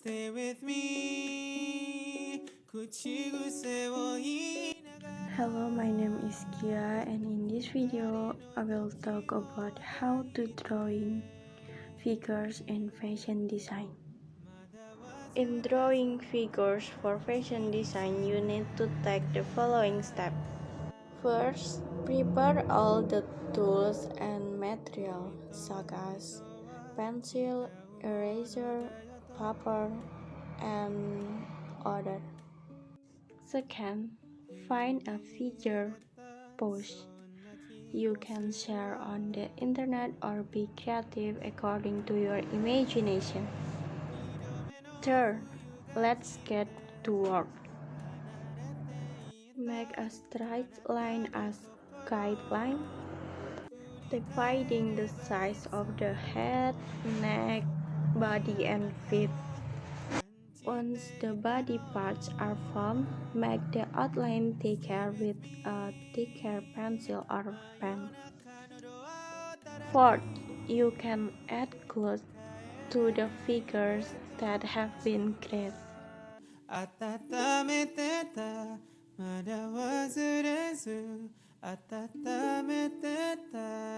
stay with me. Hello, my name is Gia, and in this video I will talk about how to drawing figures in fashion design. In drawing figures for fashion design, you need to take the following steps. First, prepare all the tools and material such as pencil, eraser, paper, and other. Second, find a figure pose you can share on the internet or be creative according to your imagination. Third, let's get to work. Make a straight line as guideline, dividing the size of the head, neck, body, and feet. Once the body parts are formed, make the outline thicker with a thicker pencil or pen. Fourth, you can add clothes to the figures that have been created. Mada wazurezu atata meteta